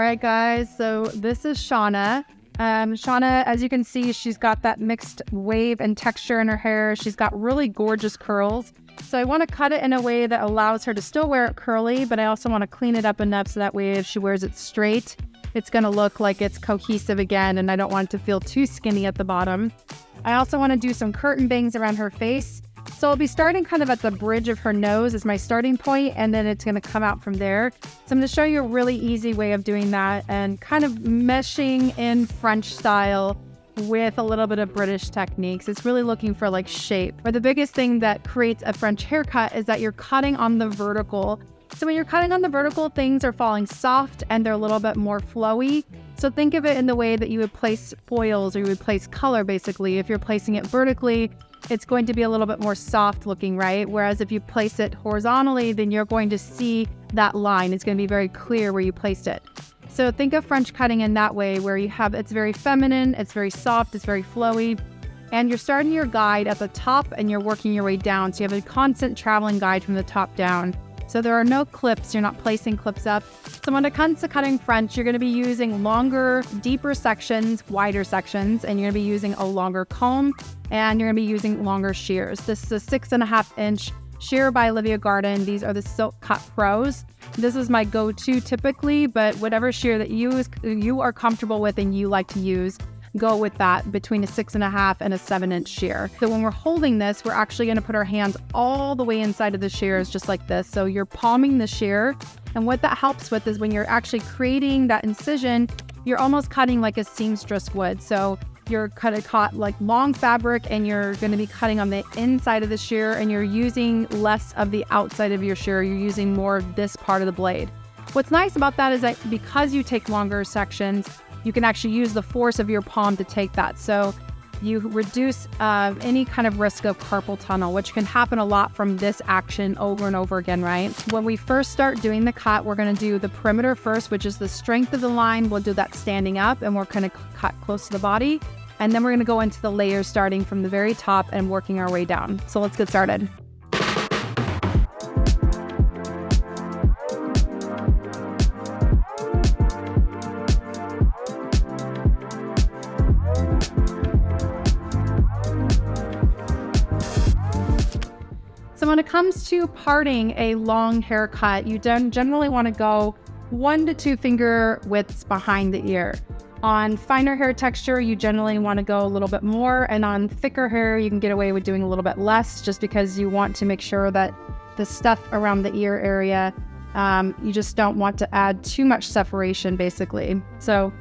right, guys, so this is Shauna. Shauna, as you can see, she's got that mixed wave and texture in her hair. She's got really gorgeous curls. So I want to cut it in a way that allows her to still wear it curly, but I also want to clean it up enough so that way if she wears it straight, it's going to look like it's cohesive again, and I don't want it to feel too skinny at the bottom. I also want to do some curtain bangs around her face. So I'll be starting kind of at the bridge of her nose as my starting point, and then it's going to come out from there. So I'm going to show you a really easy way of doing that and kind of meshing in French style with a little bit of British techniques. It's really looking for like shape. But the biggest thing that creates a French haircut is that you're cutting on the vertical. So when you're cutting on the vertical, things are falling soft and they're a little bit more flowy. So think of it in the way that you would place foils or you would place color, basically. If you're placing it vertically, it's going to be a little bit more soft looking, right? Whereas if you place it horizontally, then you're going to see that line. It's going to be very clear where you placed it. So think of French cutting in that way, where you have, it's very feminine, it's very soft, it's very flowy, and you're starting your guide at the top and you're working your way down. So you have a constant traveling guide from the top down. So there are no clips, you're not placing clips up. So when it comes to cutting French, you're going to be using longer, deeper sections, wider sections, and you're going to be using a longer comb, and you're going to be using longer shears. This is a 6.5 inch shear by Olivia Garden. These are the Silk Cut Pros. This is my go-to typically, but whatever shear that you are comfortable with and you like to use, go with that, between a 6.5 and a 7-inch shear. So when we're holding this, we're actually going to put our hands all the way inside of the shears, just like this. So you're palming the shear, and what that helps with is when you're actually creating that incision, you're almost cutting like a seamstress would. So you're cut like long fabric, and you're going to be cutting on the inside of the shear, and you're using less of the outside of your shear. You're using more of this part of the blade. What's nice about that is that because you take longer sections, you can actually use the force of your palm to take that. So you reduce any kind of risk of carpal tunnel, which can happen a lot from this action over and over again, right? When we first start doing the cut, we're going to do the perimeter first, which is the strength of the line. We'll do that standing up, and we're going to cut close to the body. And then we're going to go into the layers starting from the very top and working our way down. So let's get started. So when it comes to parting a long haircut, you generally want to go 1 to 2 finger widths behind the ear. On finer hair texture, you generally want to go a little bit more, and on thicker hair, you can get away with doing a little bit less, just because you want to make sure that the stuff around the ear area, you just don't want to add too much separation, basically. So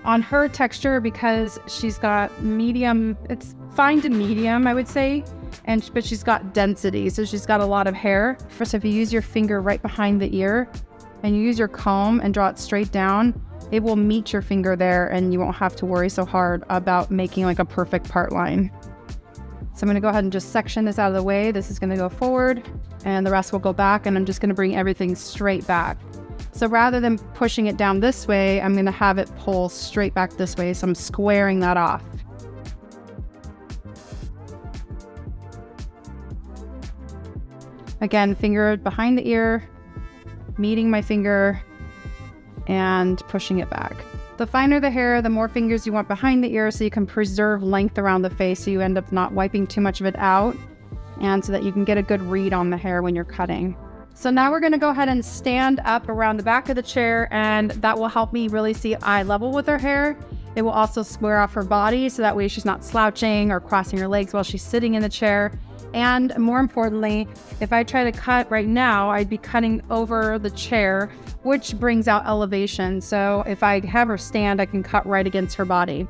on her texture, because she's got medium, it's fine to medium, I would say, but she's got density, so she's got a lot of hair. First, if you use your finger right behind the ear and you use your comb and draw it straight down, it will meet your finger there, and you won't have to worry so hard about making like a perfect part line. So I'm going to go ahead and just section this out of the way. This is going to go forward, and the rest will go back, and I'm just going to bring everything straight back. So rather than pushing it down this way, I'm going to have it pull straight back this way, so I'm squaring that off. Again, finger behind the ear, meeting my finger, and pushing it back. The finer the hair, the more fingers you want behind the ear, so you can preserve length around the face, so you end up not wiping too much of it out, and so that you can get a good read on the hair when you're cutting. So now we're going to go ahead and stand up around the back of the chair, and that will help me really see eye level with her hair. It will also square off her body, so that way she's not slouching or crossing her legs while she's sitting in the chair. And more importantly, if I try to cut right now, I'd be cutting over the chair, which brings out elevation. So if I have her stand, I can cut right against her body.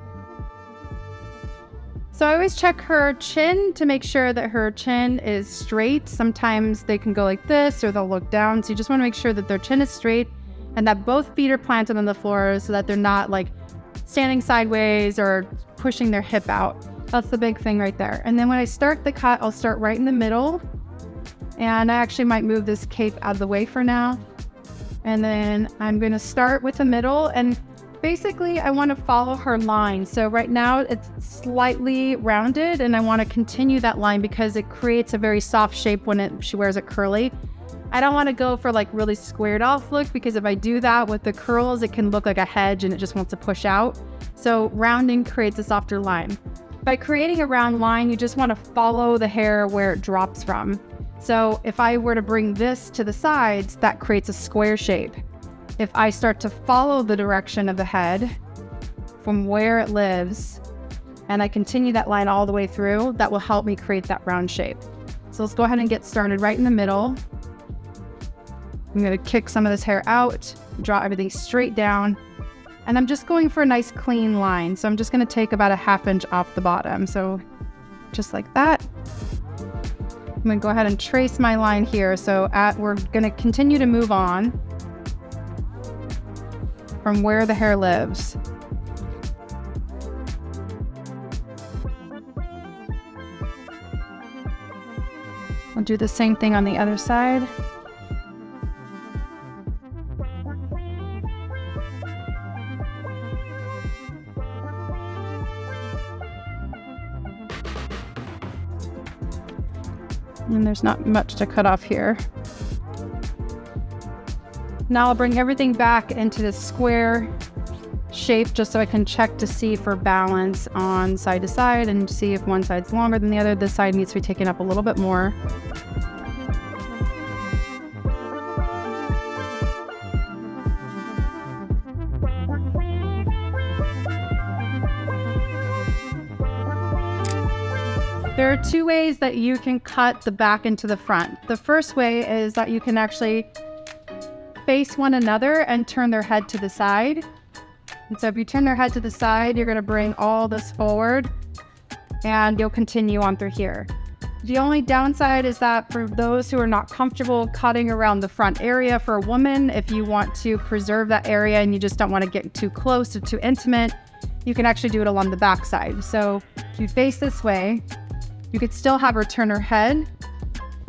So I always check her chin to make sure that her chin is straight. Sometimes they can go like this, or they'll look down. So you just want to make sure that their chin is straight and that both feet are planted on the floor, so that they're not like standing sideways or pushing their hip out. That's the big thing right there. And then when I start the cut, I'll start right in the middle. And I actually might move this cape out of the way for now. And then I'm going to start with the middle, and basically I want to follow her line. So right now it's slightly rounded, and I want to continue that line because it creates a very soft shape when she wears it curly. I don't want to go for like really squared off look, because if I do that with the curls, it can look like a hedge and it just wants to push out. So rounding creates a softer line. By creating a round line, you just want to follow the hair where it drops from. So if I were to bring this to the sides, that creates a square shape. If I start to follow the direction of the head from where it lives, and I continue that line all the way through, that will help me create that round shape. So let's go ahead and get started right in the middle. I'm going to kick some of this hair out, draw everything straight down, and I'm just going for a nice clean line. So I'm just going to take about a 1/2 inch off the bottom. So just like that. I'm going to go ahead and trace my line here. So we're going to continue to move on from where the hair lives. I'll do the same thing on the other side. And there's not much to cut off here. Now I'll bring everything back into the square shape just so I can check to see for balance on side to side and see if one side's longer than the other. This side needs to be taken up a little bit more. There are two ways that you can cut the back into the front. The first way is that you can actually face one another and turn their head to the side. And so if you turn their head to the side, you're going to bring all this forward and you'll continue on through here. The only downside is that for those who are not comfortable cutting around the front area for a woman, if you want to preserve that area and you just don't want to get too close or too intimate, you can actually do it along the back side. So if you face this way, you could still have her turn her head,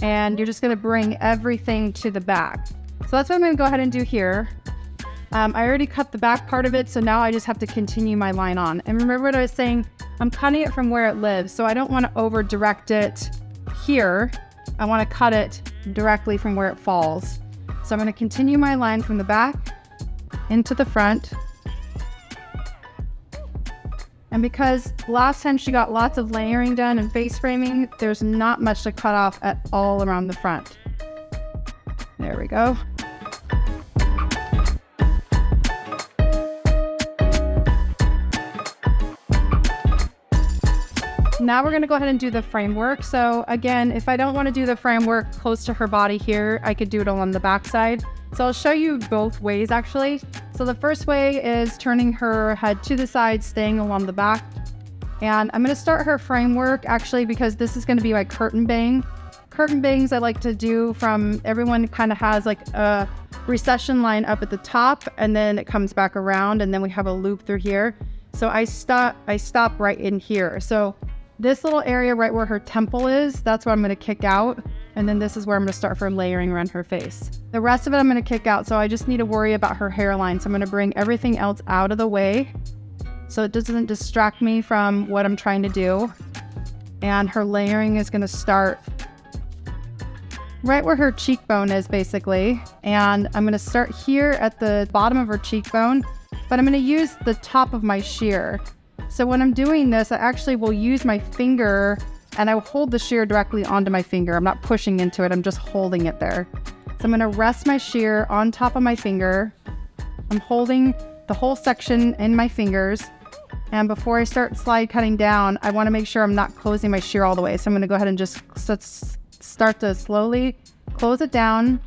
and you're just going to bring everything to the back. So that's what I'm going to go ahead and do here. I already cut the back part of it, so now I just have to continue my line on. And remember what I was saying, I'm cutting it from where it lives, so I don't want to over direct it here. I want to cut it directly from where it falls. So I'm going to continue my line from the back into the front. And because last time she got lots of layering done and face framing, there's not much to cut off at all around the front. There we go. Now we're going to go ahead and do the framework. So again, if I don't want to do the framework close to her body here, I could do it along the back side. So I'll show you both ways actually. So the first way is turning her head to the side, staying along the back. And I'm going to start her framework actually because this is going to be my curtain bang. Curtain bangs I like to do from, everyone kind of has like a recession line up at the top and then it comes back around and then we have a loop through here. So I stop right in here. So this little area right where her temple is, that's what I'm going to kick out. And then this is where I'm going to start for layering around her face. The rest of it I'm going to kick out, so I just need to worry about her hairline. So I'm going to bring everything else out of the way so it doesn't distract me from what I'm trying to do. And her layering is going to start right where her cheekbone is basically. And I'm going to start here at the bottom of her cheekbone, but I'm going to use the top of my shear. So when I'm doing this, I actually will use my finger and I will hold the shear directly onto my finger. I'm not pushing into it, I'm just holding it there. So I'm going to rest my shear on top of my finger. I'm holding the whole section in my fingers. And before I start slide cutting down, I want to make sure I'm not closing my shear all the way. So I'm going to go ahead and just start to slowly close it down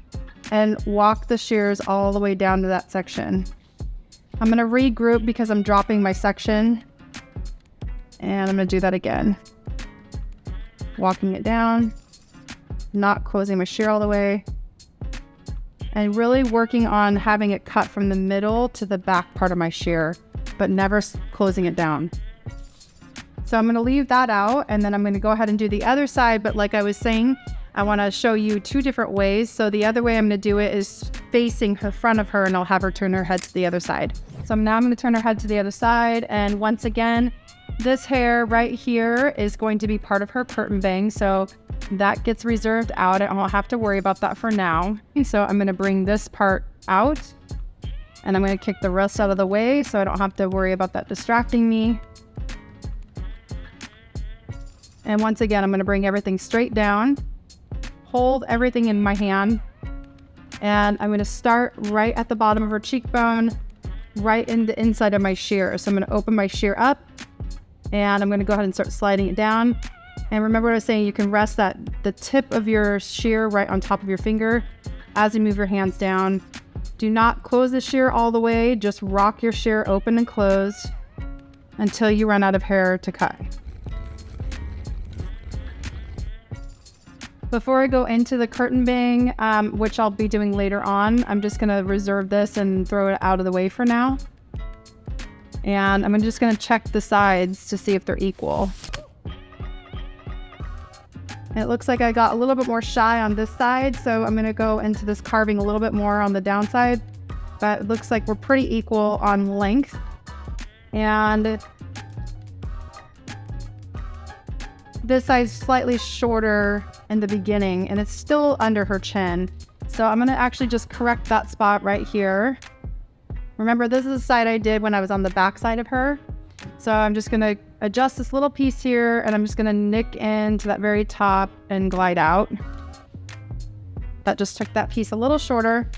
and walk the shears all the way down to that section. I'm going to regroup because I'm dropping my section. And I'm going to do that again. Walking it down, not closing my shear all the way, and really working on having it cut from the middle to the back part of my shear, but never closing it down. So I'm going to leave that out, and then I'm going to go ahead and do the other side. But like I was saying, I want to show you two different ways. So the other way I'm going to do it is facing the front of her, and I'll have her turn her head to the other side. So now I'm going to turn her head to the other side, and once again, this hair right here is going to be part of her curtain bang. So that gets reserved out. I don't have to worry about that for now. So I'm going to bring this part out, and I'm going to kick the rest out of the way so I don't have to worry about that distracting me. And once again, I'm going to bring everything straight down, hold everything in my hand, and I'm going to start right at the bottom of her cheekbone, right in the inside of my shear. So I'm going to open my shear up, and I'm going to go ahead and start sliding it down. And remember what I was saying, you can rest the tip of your shear right on top of your finger as you move your hands down. Do not close the shear all the way, just rock your shear open and closed until you run out of hair to cut. Before I go into the curtain bang, which I'll be doing later on, I'm just gonna reserve this and throw it out of the way for now. And I'm just gonna check the sides to see if they're equal. It looks like I got a little bit more shy on this side, so I'm gonna go into this carving a little bit more on the downside, but it looks like we're pretty equal on length. And this side's slightly shorter in the beginning, and it's still under her chin. So I'm gonna actually just correct that spot right here. Remember, this is the side I did when I was on the back side of her. So I'm just gonna adjust this little piece here, and I'm just gonna nick into that very top and glide out. That just took that piece a little shorter.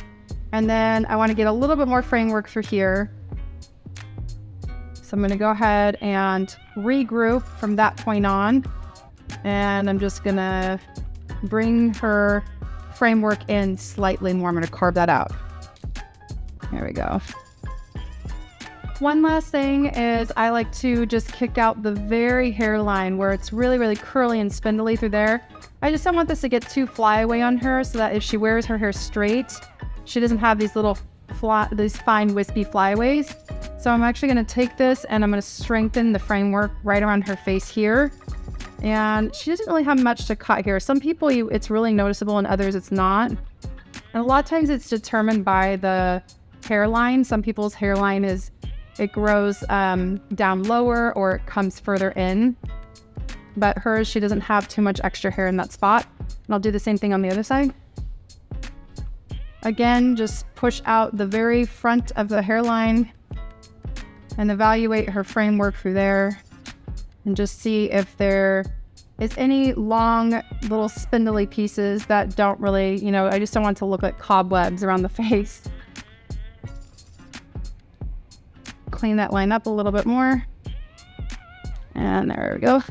And then I wanna get a little bit more framework for here. So I'm gonna go ahead and regroup from that point on. And I'm just gonna bring her framework in slightly more. I'm gonna carve that out. There we go. One last thing is I like to just kick out the very hairline where it's really, really curly and spindly through there. I just don't want this to get too flyaway on her, so that if she wears her hair straight, she doesn't have these little these fine wispy flyaways. So I'm actually gonna take this and I'm gonna strengthen the framework right around her face here. And she doesn't really have much to cut here. Some people, it's really noticeable, and others it's not. And a lot of times it's determined by the hairline. Some people's hairline it grows down lower, or it comes further in. But hers, she doesn't have too much extra hair in that spot. And I'll do the same thing on the other side. Again, just push out the very front of the hairline and evaluate her framework through there. And just see if there is any long little spindly pieces that don't really, I just don't want it to look like cobwebs around the face. Clean that line up a little bit more. And there we go.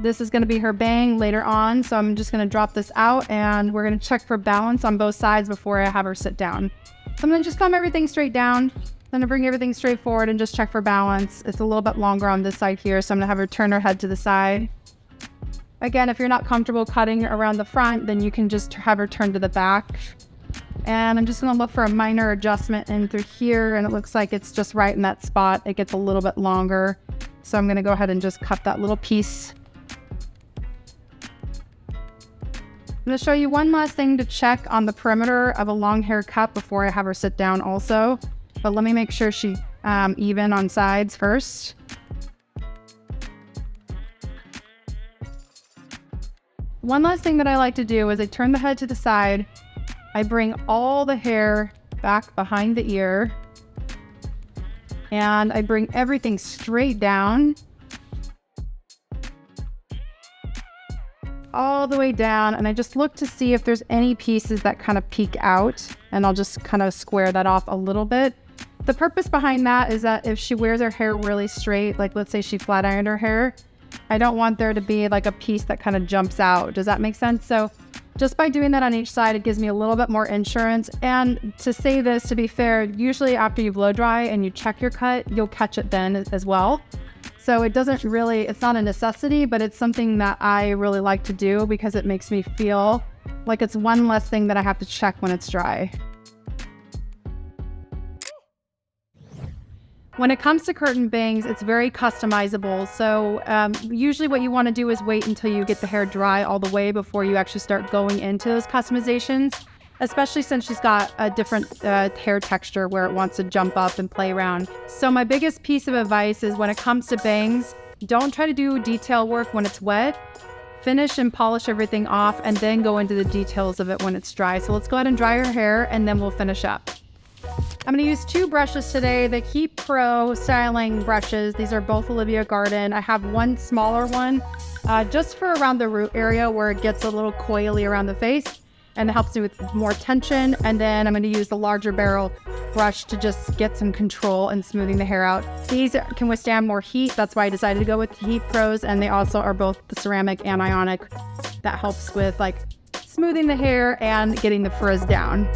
This is going to be her bang later on, so I'm just going to drop this out, and we're going to check for balance on both sides before I have her sit down. So I'm going to just comb everything straight down. I'm gonna bring everything straight forward and just check for balance. It's a little bit longer on this side here, so I'm gonna have her turn her head to the side. Again, if you're not comfortable cutting around the front, then you can just have her turn to the back. And I'm just gonna look for a minor adjustment in through here, and it looks like it's just right in that spot. It gets a little bit longer. So I'm gonna go ahead and just cut that little piece. I'm gonna show you one last thing to check on the perimeter of a long hair cut before I have her sit down also. But let me make sure she's even on sides first. One last thing that I like to do is I turn the head to the side. I bring all the hair back behind the ear. And I bring everything straight down. All the way down, and I just look to see if there's any pieces that kind of peek out, and I'll just kind of square that off a little bit. The purpose behind that is that if she wears her hair really straight, like let's say she flat ironed her hair, I don't want there to be like a piece that kind of jumps out. Does that make sense? So just by doing that on each side, it gives me a little bit more insurance. And to say this, to be fair, usually after you blow dry and you check your cut, you'll catch it then as well. So it's not a necessity, but it's something that I really like to do because it makes me feel like it's one less thing that I have to check when it's dry. When it comes to curtain bangs, it's very customizable. So usually what you want to do is wait until you get the hair dry all the way before you actually start going into those customizations, especially since she's got a different hair texture where it wants to jump up and play around. So my biggest piece of advice is when it comes to bangs, don't try to do detail work when it's wet. finish and polish everything off and then go into the details of it when it's dry. So let's go ahead and dry her hair and then we'll finish up. I'm going to use 2 brushes today, the Keep Pro styling brushes. These are both Olivia Garden. I have one smaller one just for around the root area where it gets a little coily around the face and it helps me with more tension. And then I'm going to use the larger barrel brush to just get some control and smoothing the hair out. These can withstand more heat. That's why I decided to go with the Heat Pros, and they also are both the ceramic and ionic. That helps with like smoothing the hair and getting the frizz down.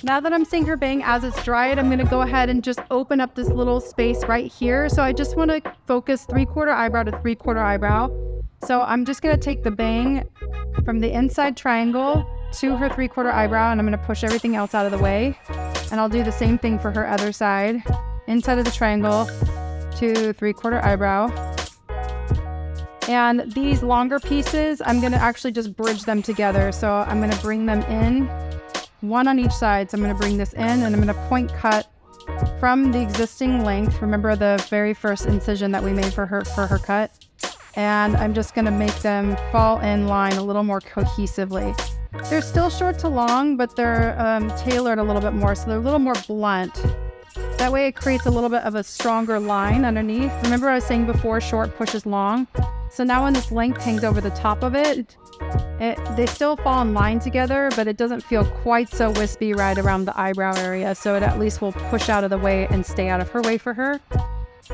Now that I'm seeing her bang as it's dried, I'm gonna go ahead and just open up this little space right here. So I just wanna focus 3/4 eyebrow to 3/4 eyebrow. So I'm just gonna take the bang from the inside triangle to her 3/4 eyebrow, and I'm gonna push everything else out of the way. And I'll do the same thing for her other side. Inside of the triangle to 3/4 eyebrow. And these longer pieces, I'm gonna actually just bridge them together. So I'm gonna bring them in, one on each side. So I'm going to bring this in and I'm going to point cut from the existing length. Remember the very first incision that we made for her cut. And I'm just going to make them fall in line a little more cohesively. They're still short to long, but they're tailored a little bit more. So they're a little more blunt. That way it creates a little bit of a stronger line underneath. Remember I was saying before, short pushes long. So now when this length hangs over the top of it, they still fall in line together, but it doesn't feel quite so wispy right around the eyebrow area. So it at least will push out of the way and stay out of her way for her.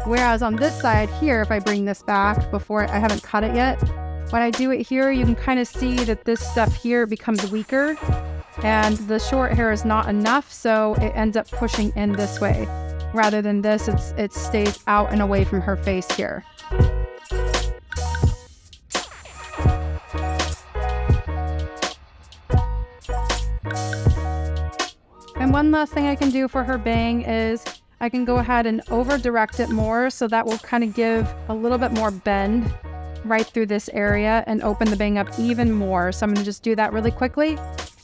Whereas on this side here, if I bring this back before I haven't cut it yet, when I do it here, you can kind of see that this stuff here becomes weaker and the short hair is not enough. So it ends up pushing in this way rather than this. It stays out and away from her face here. And one last thing I can do for her bang is I can go ahead and over direct it more, so that will kind of give a little bit more bend right through this area and open the bang up even more. So I'm going to just do that really quickly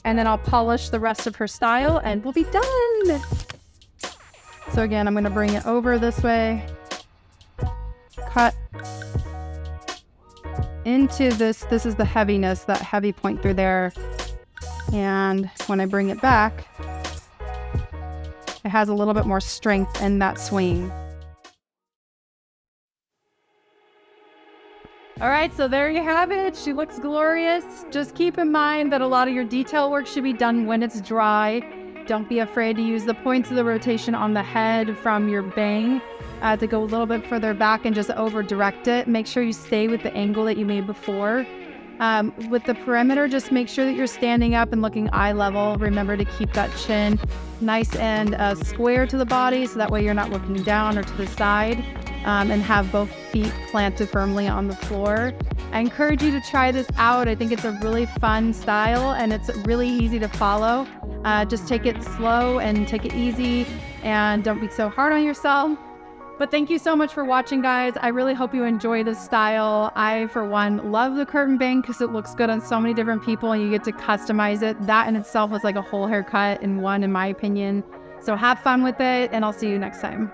and then I'll polish the rest of her style and we'll be done. So again, I'm going to bring it over this way, cut into this. This is the heaviness, that heavy point through there. And when I bring it back, it has a little bit more strength in that swing. All right, so there you have it. She looks glorious. Just keep in mind that a lot of your detail work should be done when it's dry. Don't be afraid to use the points of the rotation on the head from your bang to go a little bit further back and just over direct it. Make sure you stay with the angle that you made before. With the perimeter, just make sure that you're standing up and looking eye level. Remember to keep that chin nice and square to the body, so that way you're not looking down or to the side, and have both feet planted firmly on the floor. I encourage you to try this out. I think it's a really fun style and it's really easy to follow. Just take it slow and take it easy and don't be so hard on yourself. But thank you so much for watching, guys. I really hope you enjoy this style. I, for one, love the curtain bang because it looks good on so many different people and you get to customize it. That in itself is like a whole haircut in one, in my opinion. So have fun with it and I'll see you next time.